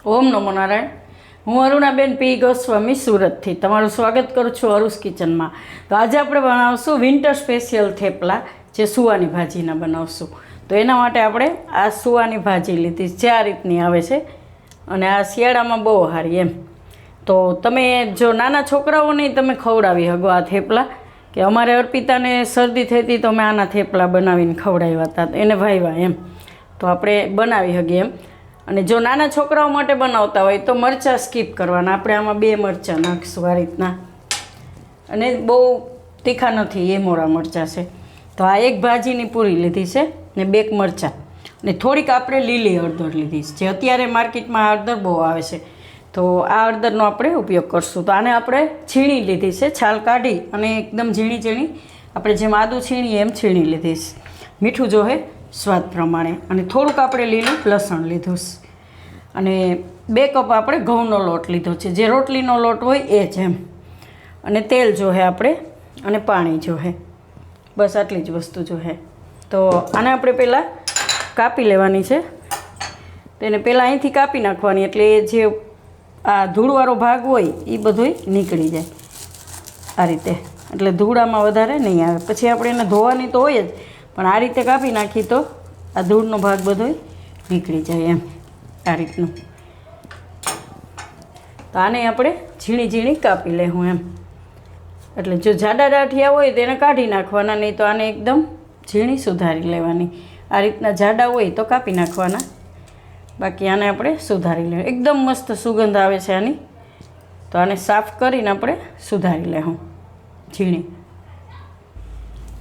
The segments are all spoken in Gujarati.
ઓમ નમો નારાયણ. હું અરુણાબેન પી ગોસ્વામી સુરતથી તમારું સ્વાગત કરું છું અરુસ કિચનમાં. તો આજે આપણે બનાવશું વિન્ટર સ્પેશિયલ થેપલા, જે સુવાની ભાજીના બનાવશું. તો એના માટે આપણે આ સુવાની ભાજી લીધી છે, આ રીતની આવે છે અને આ શિયાળામાં બહુ સારી એમ. તો તમે જો નાના છોકરાઓને તમે ખવડાવી શકો આ થેપલા, કે અમારે અર્પિતાને શરદી થઈ હતી તો અમે આના થેપલા બનાવીને ખવડાવ્યા હતા, એને ભાવ્યા એમ. તો આપણે બનાવી શકીએ એમ. અને જો નાના છોકરાઓ માટે બનાવતા હોય તો મરચાં સ્કીપ કરવાના. આપણે આમાં 2 મરચાં નાખીશું આ રીતના, અને બહુ તીખા નથી, એ મોળા મરચાં છે. તો આ એક ભાજીની પૂરી લીધી છે ને 2 મરચાં, ને થોડીક આપણે લીલી હળદર લીધી છે, જે અત્યારે માર્કેટમાં હળદર બહુ આવે છે. તો આ હળદરનો આપણે ઉપયોગ કરશું. તો આને આપણે છીણી લીધી છે, છાલ કાઢી અને એકદમ ઝીણી ઝીણી, આપણે જેમ આદું છીણીએ એમ છીણી લીધી છે. મીઠું જોહે સ્વાદ પ્રમાણે, અને થોડુંક આપણે લીલું લસણ લીધું છે, અને 2 કપ આપણે ઘઉંનો લોટ લીધો છે, જે રોટલીનો લોટ હોય એ જ એમ. અને તેલ જોહે આપણે, અને પાણી જોહે, બસ આટલી જ વસ્તુ જોહે. તો આને આપણે પહેલાં કાપી લેવાની છે. તેને પહેલાં અહીંથી કાપી નાખવાની, એટલે જે આ ધૂળવાળો ભાગ હોય એ બધોય નીકળી જાય આ રીતે, એટલે ધૂળામાં વધારે નહીં આવે. પછી આપણે એને ધોવાની તો હોય જ, પણ આ રીતે કાપી નાખી તો આ ધૂળનો ભાગ બધોય નીકળી જાય એમ, આ રીતનું. તો આને આપણે ઝીણી ઝીણી કાપી લેવું એમ. એટલે જો જાડા ડાઠિયા હોય તો એને કાઢી નાખવાના, નહીં તો આને એકદમ ઝીણી સુધારી લેવાની. આ રીતના જાડા હોય તો કાપી નાખવાના, બાકી આને આપણે સુધારી લેવું. એકદમ મસ્ત સુગંધ આવે છે આની. તો આને સાફ કરીને આપણે સુધારી લેવું ઝીણી.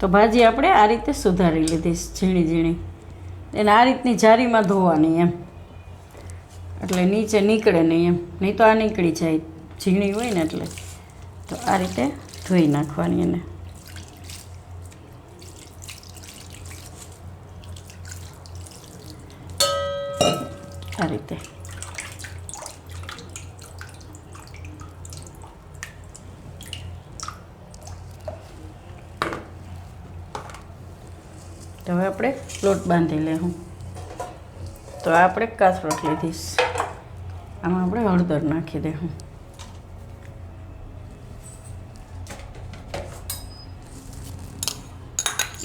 તો ભાજી આપણે આ રીતે સુધારી લીધી ઝીણી ઝીણી. એને આ રીતની જારીમાં ધોવાની એમ, એટલે નીચે નીકળે નહીં એમ, નહીં તો આ નીકળી જાય, ઝીણી હોય ને એટલે. તો આ રીતે ધોઈ નાખવાની એને. આ રીતે. તો હવે આપણે લોટ બાંધી લેવું. તો આ આપણે કાથરોટ લીધીશ, આમાં આપણે હળદર નાખી દેવું.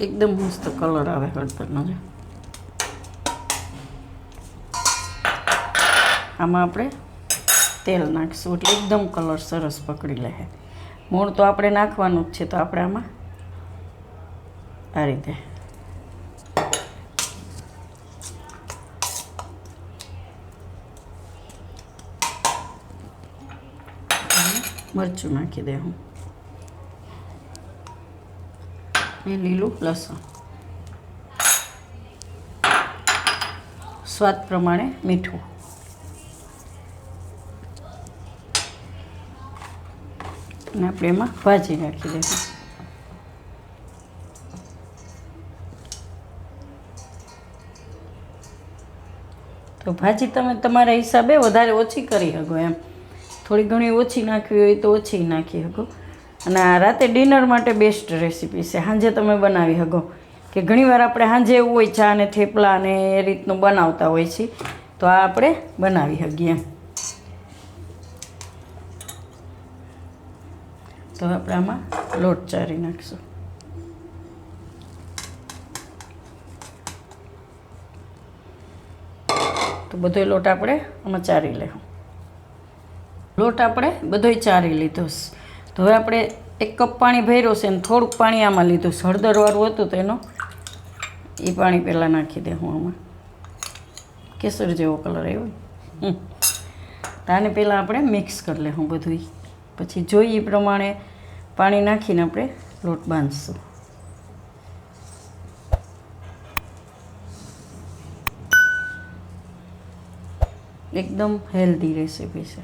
એકદમ મસ્ત કલર આવે હળદરનો. જો આમાં આપણે તેલ નાખીશું, એટલે એકદમ કલર સરસ પકડી લે. મૂળ તો આપણે નાખવાનું જ છે, તો આપણે આમાં આ રીતે મરચું નાખી દેવું, એ લીલું લસણ, સ્વાદ પ્રમાણે મીઠું, અને આપણે એમાં ભાજી નાખી દઈશું. તો ભાજી તમે તમારા હિસાબે વધારે ઓછી કરી શકો એમ. થોડી ઘણી ઓછી નાખવી હોય તો ઓછી નાખી શકો. અને આ રાતે ડિનર માટે બેસ્ટ રેસીપી છે, સાંજે તમે બનાવી શકો. કે ઘણીવાર આપણે સાંજે એવું હોય ચા ને થેપલા ને એ રીતનું બનાવતા હોય છે, તો આ આપણે બનાવી શકીએ એમ. તો આપણે આમાં લોટ ચારી નાખીશું. તો બધો લોટ આપણે આમાં ચારી લેવું. લોટ આપણે બધોય ચારી લીધો છે. તો હવે આપણે 1 કપ પાણી ભર્યો છે, ને થોડુંક પાણી આમાં લીધું છે. હળદરવાળું હતું તો એનો એ પાણી પહેલાં નાખી દે હું આમાં. કેસર જેવો કલર આવ્યો. તો આને પહેલાં આપણે મિક્સ કરી લેવું બધું. પછી જોઈએ એ પ્રમાણે પાણી નાખીને આપણે લોટ બાંધીશું. એકદમ હેલ્ધી રેસીપી છે.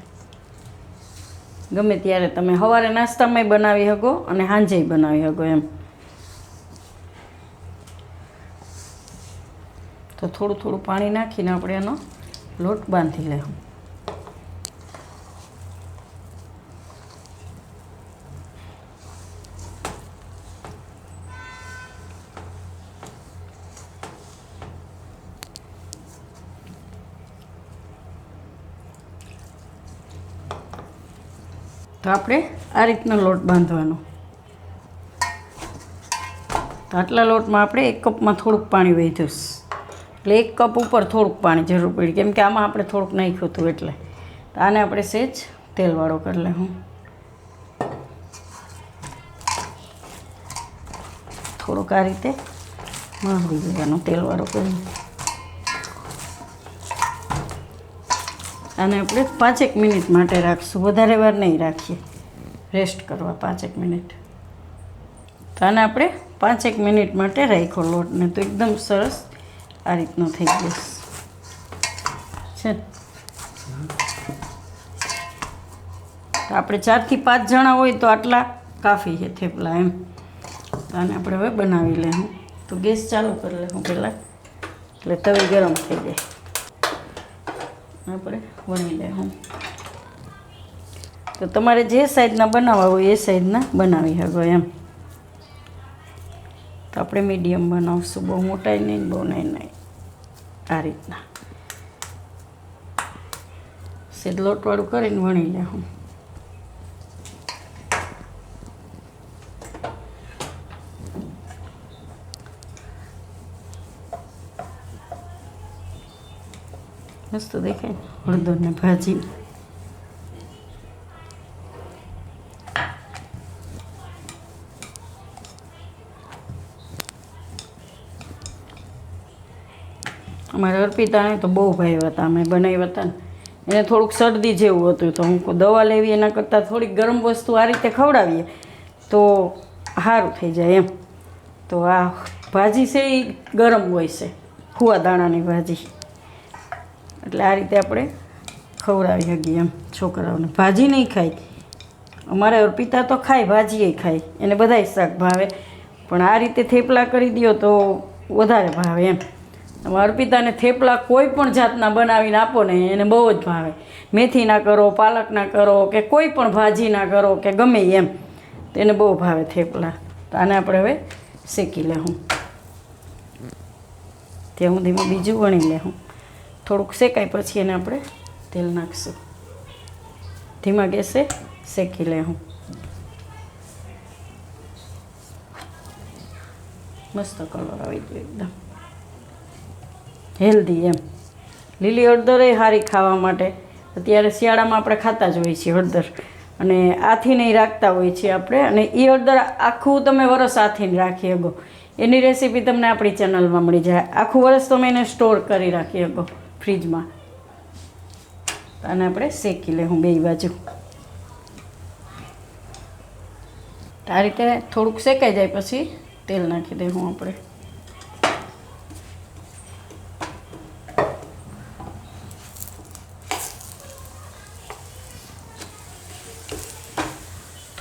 ગમે ત્યારે તમે સવારે નાસ્તામાંય બનાવી શકો અને સાંજેય બનાવી શકો એમ. તો થોડું થોડું પાણી નાખીને આપણે એનો લોટ બાંધી લેવું. તો આપણે આ રીતનો લોટ બાંધવાનો. તો આટલા લોટમાં આપણે 1 કપમાં થોડુંક પાણી વધ્યું, એટલે 1 કપ ઉપર થોડુંક પાણી જરૂર પડી, કેમ કે આમાં આપણે થોડુંક નાખ્યું હતું એટલે. તો આને આપણે સહેજ તેલવાળો કરી લઉં. થોડુંક આ રીતે મારી દેવાનું તેલવાળો કરીને. આને આપણે 5 મિનિટ માટે રાખશું, વધારે વાર નહીં રાખીએ, રેસ્ટ કરવા 5 મિનિટ. તો આને આપણે 5 મિનિટ માટે રાખ્યો લોટને, તો એકદમ સરસ આ રીતનો થઈ ગયો છે. તો આપણે 4 થી 5 જણા હોય તો આટલા કાફી છે થેપલા એમ. તો આને આપણે હવે બનાવી લેવું. તો ગેસ ચાલુ કરી લેવું પહેલાં, એટલે તવી ગરમ થઈ જાય. આપણે વણી લેવું. તો તમારે જે સાઈઝના બનાવવા હોય એ સાઈઝના બનાવી શકો એમ. તો આપણે મીડિયમ બનાવશું, બહુ મોટાઈ નહીં, બહુ નહીં. આ રીતના સેજ લોટવાળું કરીને વણી લેવું. મસ્ત દેખાય હળદરને ભાજી. અમારે અર્પિતાને તો બહુ ભાવ્યા હતા, અમે બનાવ્યા હતા ને. એને થોડુંક શરદી જેવું હતું, તો હું દવા લેવી એના કરતાં થોડીક ગરમ વસ્તુ આ રીતે ખવડાવીએ તો સારું થઈ જાય એમ. તો આ ભાજી છે એ ગરમ હોય છે, ફુવા દાણાની ભાજી, એટલે આ રીતે આપણે ખવડાવી શકીએ એમ છોકરાઓને. ભાજી નહીં ખાય, અમારે અર્પિતા તો ખાય, ભાજી એ ખાય, એને બધાય શાક ભાવે, પણ આ રીતે થેપલા કરી દો તો વધારે ભાવે એમ. અર્પિતાને થેપલા કોઈ પણ જાતના બનાવીને આપો ને એને બહુ જ ભાવે. મેથીના કરો, પાલકના કરો, કે કોઈ પણ ભાજીના કરો, કે ગમે એમ, તો એને બહુ ભાવે થેપલા. તો આને આપણે હવે શેકી લેવું. ત્યાં સુધીમાં બીજું વણી લેવું. થોડુંક શેકાય પછી એને આપણે તેલ નાખીશું. ધીમા ગેસે શેકી લેવું. મસ્ત કલર આવી ગયો, એકદમ હેલ્ધી એમ. લીલી હળદર એ સારી ખાવા માટે. અત્યારે શિયાળામાં આપણે ખાતા જ હોઈએ છીએ હળદર, અને આથી નહીં રાખતા હોઈએ છીએ આપણે. અને એ હળદર આખું તમે વરસ આથીને રાખી શકો. એની રેસીપી તમને આપણી ચેનલમાં મળી જાય. આખું વરસ તમે એને સ્ટોર કરી રાખી શકો ફ્રીજમાં. અને આપણે શેકી લેવું બે બાજુ. આ રીતે થોડુંક શેકાઈ જાય પછી તેલ નાખી દેવું આપણે.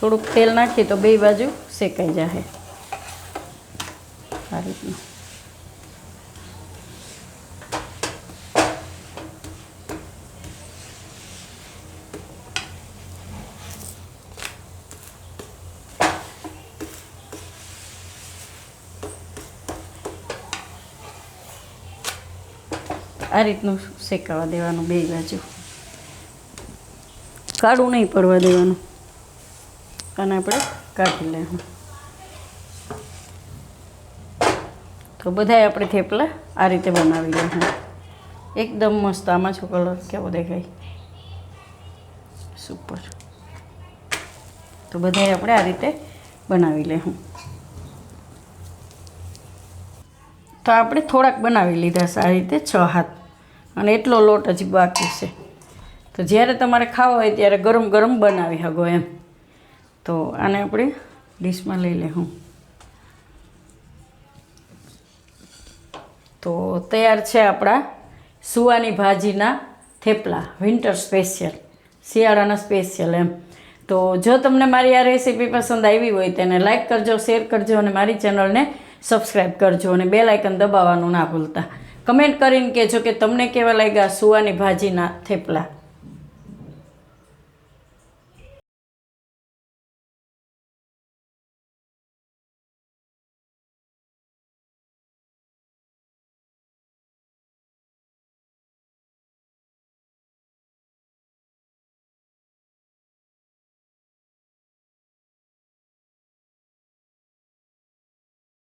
થોડુંક તેલ નાખીએ તો બે બાજુ શેકાઈ જાય આ રીતનું. આ રીતનું શેકાવા દેવાનું બે બાજુ, કાળું નહીં પડવા દેવાનું. અને આપણે કાઢી લેવું. તો બધાય આપણે થેપલા આ રીતે બનાવી લેવું. એકદમ મસ્ત. આમાં છો કલર કેવો દેખાય, સુપર. તો બધાય આપણે આ રીતે બનાવી લેવું. તો આપણે થોડાક બનાવી લીધા છે આ રીતે 6 હાથ, અને એટલો લોટ હજી બાકી છે. તો જ્યારે તમારે ખાવો હોય ત્યારે ગરમ ગરમ બનાવી શકો એમ. તો આને આપણે ડીશમાં લઈ લેવું. તો તૈયાર છે આપણા સુવાની ભાજીના થેપલા, વિન્ટર સ્પેશિયલ, શિયાળાના સ્પેશિયલ એમ. તો જો તમને મારી આ રેસીપી પસંદ આવી હોય તેને લાઇક કરજો, શેર કરજો, અને મારી ચેનલને સબસ્ક્રાઈબ કરજો, અને બેલ આઇકન દબાવવાનું ના ભૂલતા. કમેન્ટ કરીને કહેજો કે તમને કેવા લાગ્યા સુવાની ભાજીના થેપલા.